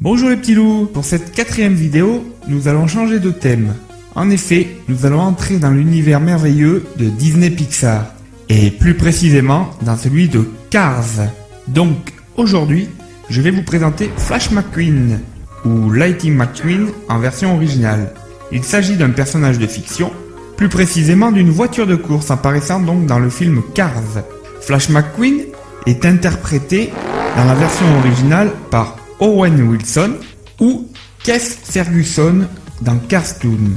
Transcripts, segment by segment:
Bonjour les petits loups, pour cette 4e vidéo, nous allons changer de thème. En effet, nous allons entrer dans l'univers merveilleux de Disney Pixar, et plus précisément dans celui de Cars. Donc aujourd'hui, je vais vous présenter Flash McQueen, ou Lightning McQueen en version originale. Il s'agit d'un personnage de fiction, plus précisément d'une voiture de course apparaissant donc dans le film Cars. Flash McQueen est interprété dans la version originale par Owen Wilson ou Keith Ferguson dans Cartoon.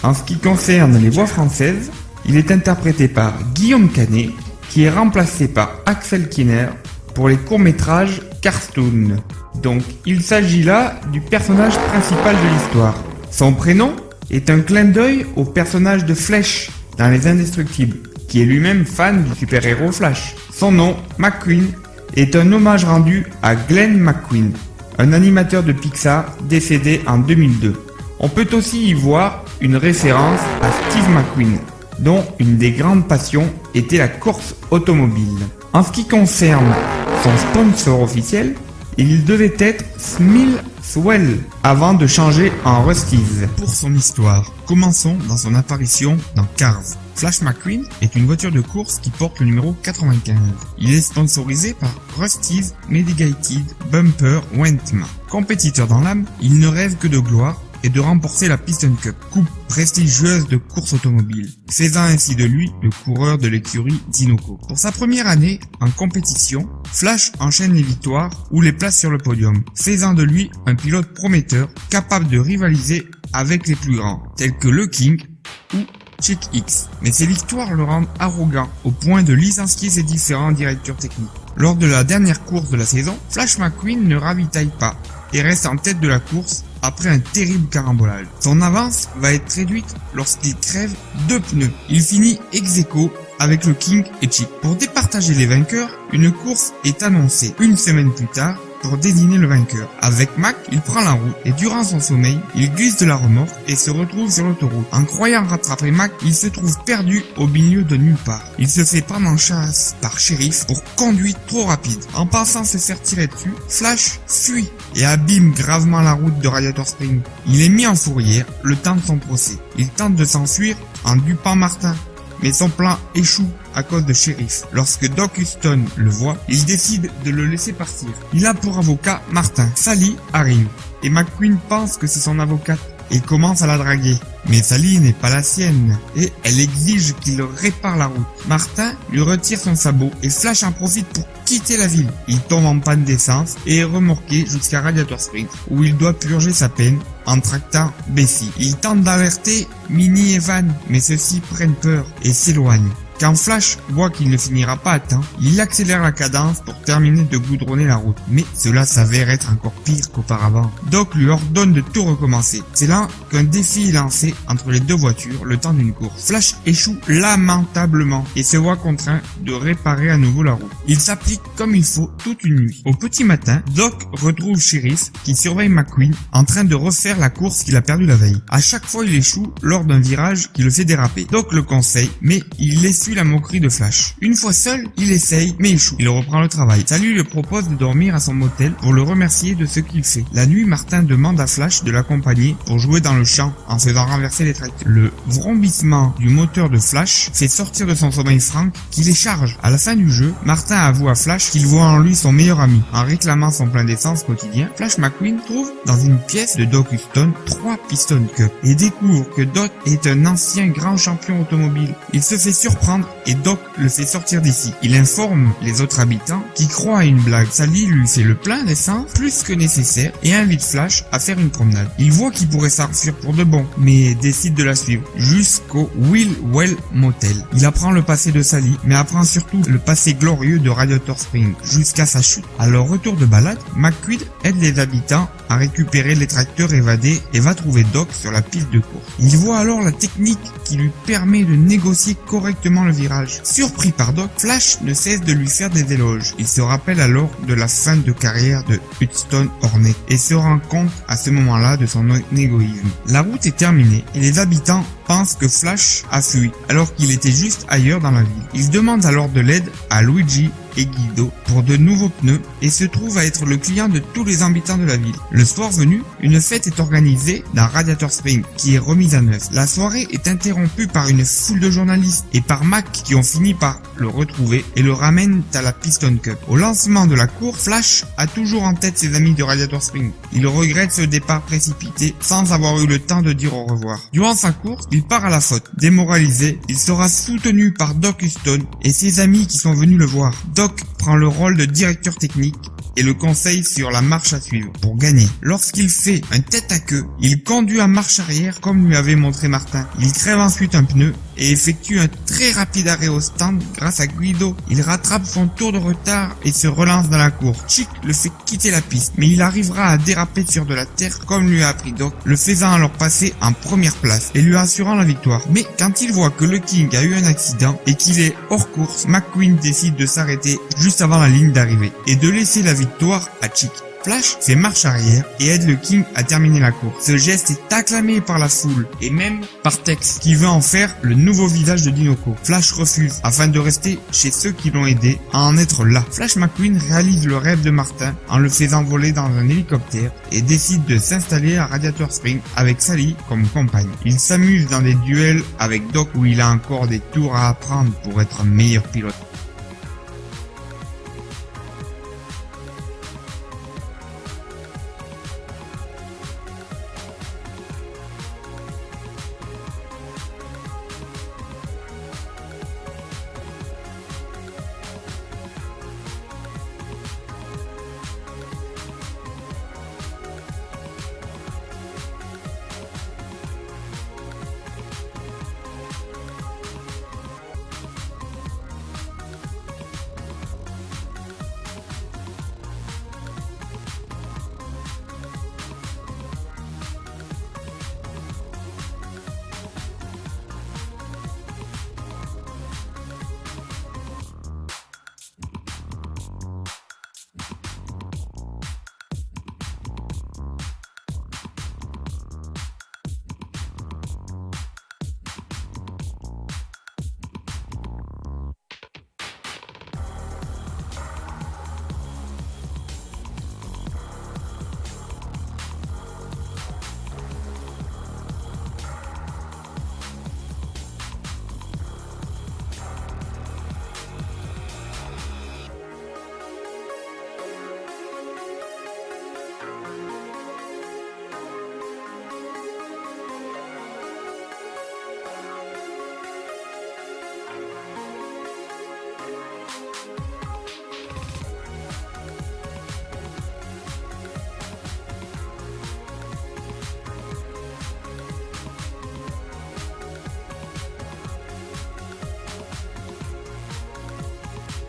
En ce qui concerne les voix françaises, il est interprété par Guillaume Canet, qui est remplacé par Axel Kinner pour les courts-métrages Cartoon. Donc il s'agit là du personnage principal de l'histoire. Son prénom est un clin d'œil au personnage de Flèche dans Les Indestructibles, qui est lui-même fan du super-héros Flash. Son nom, McQueen, est un hommage rendu à Glenn McQueen, un animateur de Pixar décédé en 2002. On peut aussi y voir une référence à Steve McQueen, dont une des grandes passions était la course automobile. En ce qui concerne son sponsor officiel, il devait être Smil Swell avant de changer en Rust-eze. Pour son histoire, commençons dans son apparition dans Cars. Flash McQueen est une voiture de course qui porte le numéro 95. Il est sponsorisé par Rust-eze Medicated Bumper Wentma. Compétiteur dans l'âme, il ne rêve que de gloire et de remporter la Piston Cup, coupe prestigieuse de course automobile, faisant ainsi de lui le coureur de l'écurie Dinoco. Pour sa première année en compétition, Flash enchaîne les victoires ou les places sur le podium, faisant de lui un pilote prometteur capable de rivaliser avec les plus grands, tels que le King ou Chick X. Mais ces victoires le rendent arrogant au point de licencier ses différents directeurs techniques. Lors de la dernière course de la saison, Flash McQueen ne ravitaille pas et reste en tête de la course après un terrible carambolage. Son avance va être réduite lorsqu'il crève 2 pneus. Il finit ex-aequo avec le King et Chick. Pour départager les vainqueurs, une course est annoncée une semaine plus tard pour désigner le vainqueur. Avec Mac, il prend la route et durant son sommeil, il glisse de la remorque et se retrouve sur l'autoroute. En croyant rattraper Mac, il se trouve perdu au milieu de nulle part. Il se fait prendre en chasse par Sheriff pour conduite trop rapide. En pensant se faire tirer dessus, Flash fuit et abîme gravement la route de Radiator Springs. Il est mis en fourrière le temps de son procès. Il tente de s'enfuir en dupant Martin, mais son plan échoue à cause de Sheriff. Lorsque Doc Huston le voit, il décide de le laisser partir. Il a pour avocat Martin. Sally arrive et McQueen pense que c'est son avocate et commence à la draguer. Mais Sally n'est pas la sienne et elle exige qu'il répare la route. Martin lui retire son sabot et Flash en profite pour quitter la ville. Il tombe en panne d'essence et est remorqué jusqu'à Radiator Springs où il doit purger sa peine en tractant Bessie. Il tente d'alerter Minnie et Van, mais ceux-ci prennent peur et s'éloignent. Quand Flash voit qu'il ne finira pas à temps, il accélère la cadence pour terminer de goudronner la route. Mais cela s'avère être encore pire qu'auparavant. Doc lui ordonne de tout recommencer. C'est là qu'un défi est lancé entre les deux voitures le temps d'une course. Flash échoue lamentablement et se voit contraint de réparer à nouveau la route. Il s'applique comme il faut toute une nuit. Au petit matin, Doc retrouve Sheriff qui surveille McQueen en train de refaire la course qu'il a perdue la veille. À chaque fois, il échoue lors d'un virage qui le fait déraper. Doc le conseille, mais il laisse la moquerie de Flash. Une fois seul, il essaye, mais échoue. Il reprend le travail. Sally lui propose de dormir à son motel pour le remercier de ce qu'il fait. La nuit, Martin demande à Flash de l'accompagner pour jouer dans le champ en faisant renverser les tracteurs. Le vrombissement du moteur de Flash fait sortir de son sommeil Frank qui les charge. À la fin du jeu, Martin avoue à Flash qu'il voit en lui son meilleur ami. En réclamant son plein d'essence quotidien, Flash McQueen trouve dans une pièce de Doc Huston 3 Piston Cup et découvre que Doc est un ancien grand champion automobile. Il se fait surprendre et Doc le fait sortir d'ici. Il informe les autres habitants qui croient à une blague. Sally lui fait le plein d'essence plus que nécessaire et invite Flash à faire une promenade. Il voit qu'il pourrait s'enfuir pour de bon, mais décide de la suivre jusqu'au Willwell Motel. Il apprend le passé de Sally, mais apprend surtout le passé glorieux de Radiator Springs jusqu'à sa chute. À leur retour de balade, McQueen aide les habitants à récupérer les tracteurs évadés et va trouver Doc sur la piste de course. Il voit alors la technique qui lui permet de négocier correctement le virage. Surpris par Doc, Flash ne cesse de lui faire des éloges. Il se rappelle alors de la fin de carrière de Huston Hornet et se rend compte à ce moment-là de son égoïsme. La route est terminée et les habitants pensent que Flash a fui alors qu'il était juste ailleurs dans la ville. Il demande alors de l'aide à Luigi et Guido pour de nouveaux pneus et se trouve à être le client de tous les habitants de la ville. Le soir venu, une fête est organisée dans Radiator Springs qui est remise à neuf. La soirée est interrompue par une foule de journalistes et par Mac qui ont fini par le retrouver et le ramènent à la Piston Cup. Au lancement de la course, Flash a toujours en tête ses amis de Radiator Springs. Il regrette ce départ précipité sans avoir eu le temps de dire au revoir. Durant sa course, il part à la faute. Démoralisé, il sera soutenu par Doc Huston et ses amis qui sont venus le voir. Doc prend le rôle de directeur technique et le conseille sur la marche à suivre pour gagner. Lorsqu'il fait un tête à queue, il conduit en marche arrière comme lui avait montré Martin. Il crève ensuite un pneu et effectue un très rapide arrêt au stand grâce à Guido. Il rattrape son tour de retard et se relance dans la course. Chick le fait quitter la piste, mais il arrivera à déraper sur de la terre comme lui a appris Doc, le faisant alors passer en première place et lui assurant la victoire. Mais quand il voit que le King a eu un accident et qu'il est hors course, McQueen décide de s'arrêter juste avant la ligne d'arrivée et de laisser la victoire à Chick. Flash fait marche arrière et aide le King à terminer la course. Ce geste est acclamé par la foule et même par Tex qui veut en faire le nouveau visage de Dinoco. Flash refuse afin de rester chez ceux qui l'ont aidé à en être là. Flash McQueen réalise le rêve de Martin en le faisant voler dans un hélicoptère et décide de s'installer à Radiator Springs avec Sally comme compagne. Il s'amuse dans des duels avec Doc où il a encore des tours à apprendre pour être un meilleur pilote.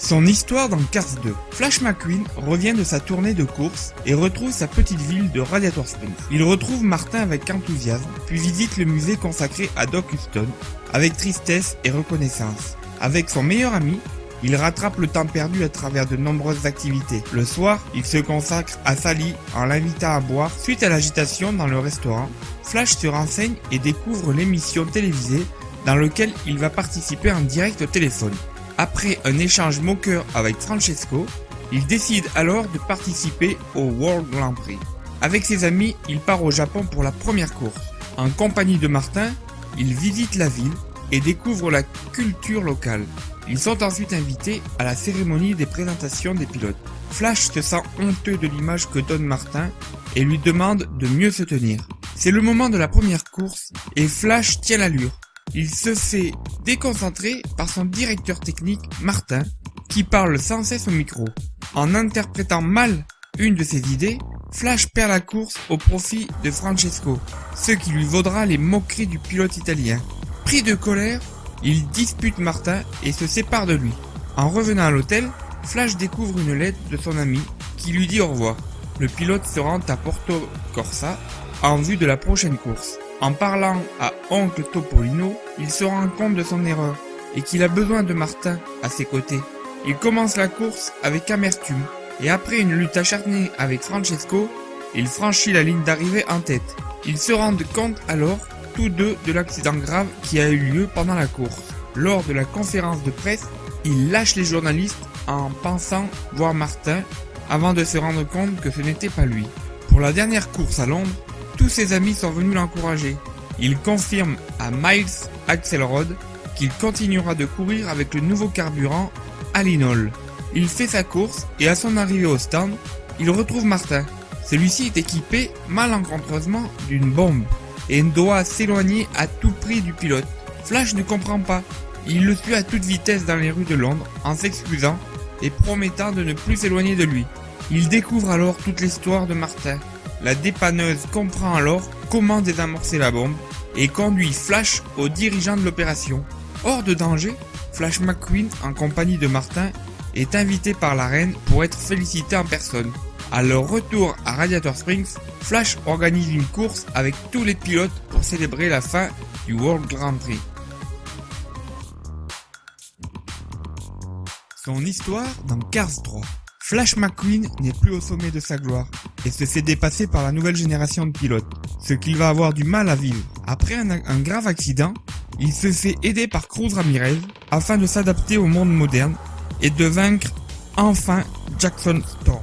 Son histoire dans Cars 2. Flash McQueen revient de sa tournée de course et retrouve sa petite ville de Radiator Springs. Il retrouve Martin avec enthousiasme, puis visite le musée consacré à Doc Huston avec tristesse et reconnaissance. Avec son meilleur ami, il rattrape le temps perdu à travers de nombreuses activités. Le soir, il se consacre à Sally en l'invitant à boire. Suite à l'agitation dans le restaurant, Flash se renseigne et découvre l'émission télévisée dans laquelle il va participer en direct au téléphone. Après un échange moqueur avec Francesco, il décide alors de participer au World Grand Prix. Avec ses amis, il part au Japon pour la première course. En compagnie de Martin, il visite la ville et découvre la culture locale. Ils sont ensuite invités à la cérémonie des présentations des pilotes. Flash se sent honteux de l'image que donne Martin et lui demande de mieux se tenir. C'est le moment de la première course et Flash tient l'allure. Il se fait déconcentrer par son directeur technique, Martin, qui parle sans cesse au micro. En interprétant mal une de ses idées, Flash perd la course au profit de Francesco, ce qui lui vaudra les moqueries du pilote italien. Pris de colère, il dispute Martin et se sépare de lui. En revenant à l'hôtel, Flash découvre une lettre de son ami qui lui dit au revoir. Le pilote se rend à Porto Corsa en vue de la prochaine course. En parlant à Oncle Topolino, il se rend compte de son erreur et qu'il a besoin de Martin à ses côtés. Il commence la course avec amertume et après une lutte acharnée avec Francesco, il franchit la ligne d'arrivée en tête. Ils se rendent compte alors, tous deux, de l'accident grave qui a eu lieu pendant la course. Lors de la conférence de presse, il lâche les journalistes en pensant voir Martin avant de se rendre compte que ce n'était pas lui. Pour la dernière course à Londres, tous ses amis sont venus l'encourager. Il confirme à Miles Axelrod qu'il continuera de courir avec le nouveau carburant Alinol. Il fait sa course et à son arrivée au stand, il retrouve Martin. Celui-ci est équipé malencontreusement d'une bombe et doit s'éloigner à tout prix du pilote. Flash ne comprend pas. Il le suit à toute vitesse dans les rues de Londres en s'excusant et promettant de ne plus s'éloigner de lui. Il découvre alors toute l'histoire de Martin. La dépanneuse comprend alors comment désamorcer la bombe et conduit Flash au dirigeant de l'opération. Hors de danger, Flash McQueen, en compagnie de Martin, est invité par la reine pour être félicité en personne. À leur retour à Radiator Springs, Flash organise une course avec tous les pilotes pour célébrer la fin du World Grand Prix. Son histoire dans Cars 3. Flash McQueen n'est plus au sommet de sa gloire et se fait dépasser par la nouvelle génération de pilotes, ce qu'il va avoir du mal à vivre. Après un grave accident, il se fait aider par Cruz Ramirez afin de s'adapter au monde moderne et de vaincre enfin Jackson Storm.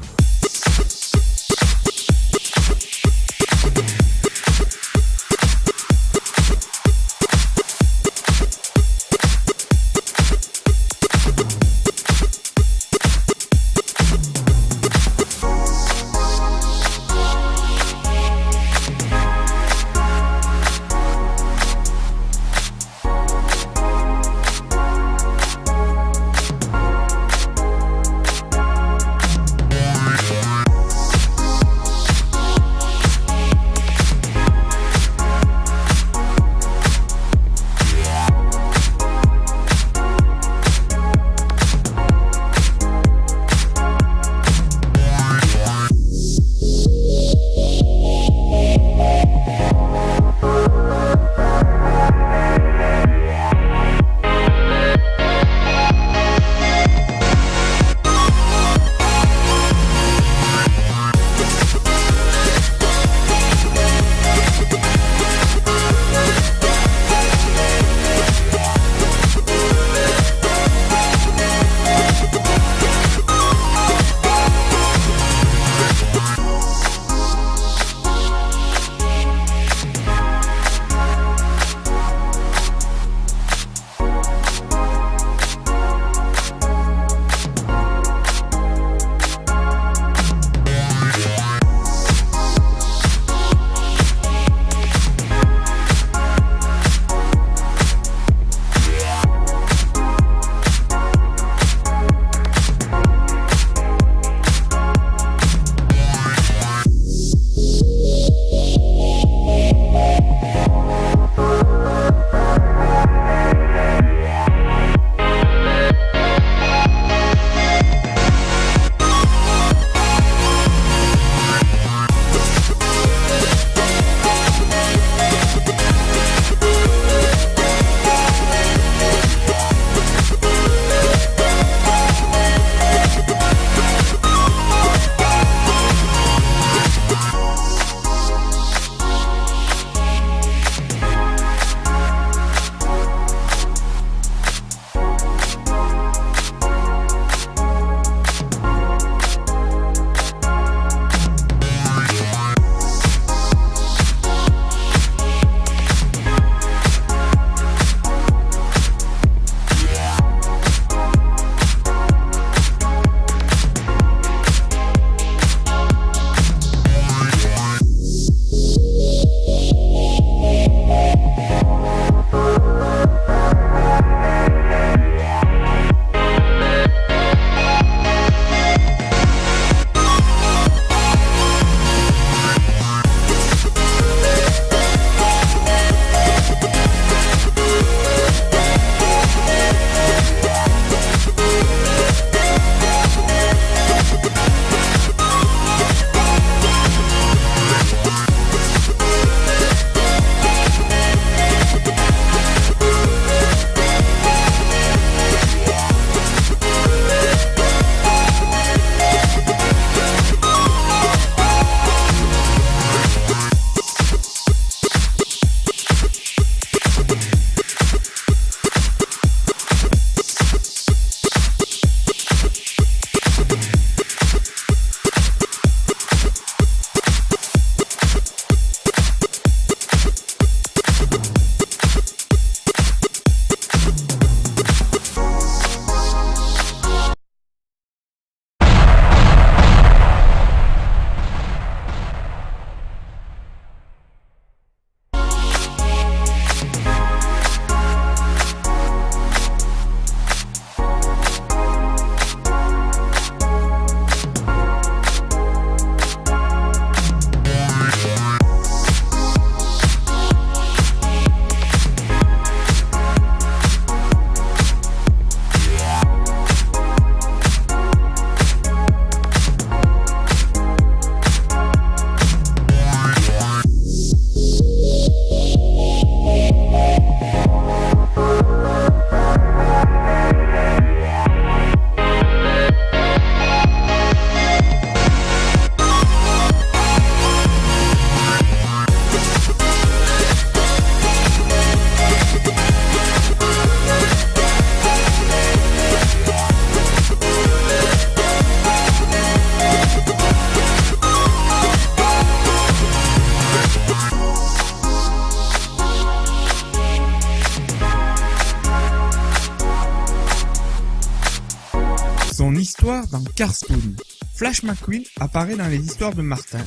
histoire dans Cartoon. Flash McQueen apparaît dans les histoires de Martin,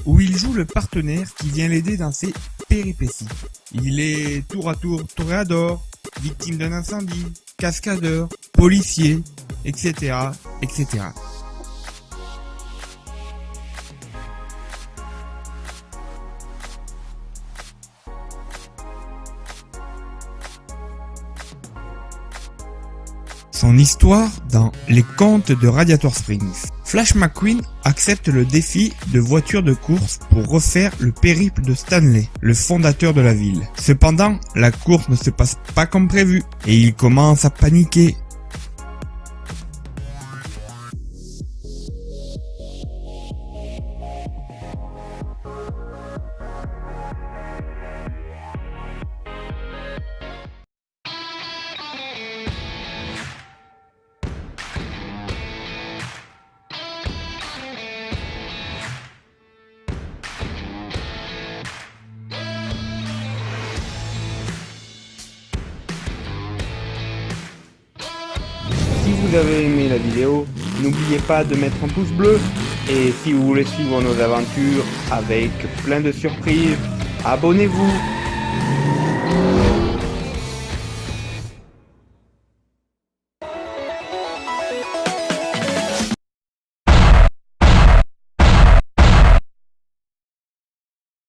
où il joue le partenaire qui vient l'aider dans ses péripéties. Il est tour à tour toréador, victime d'un incendie, cascadeur, policier, etc., etc. Son histoire dans Les Contes de Radiator Springs. Flash McQueen accepte le défi de voiture de course pour refaire le périple de Stanley, le fondateur de la ville. Cependant, la course ne se passe pas comme prévu et il commence à paniquer. Si vous avez aimé la vidéo, n'oubliez pas de mettre un pouce bleu. Et si vous voulez suivre nos aventures avec plein de surprises, abonnez-vous.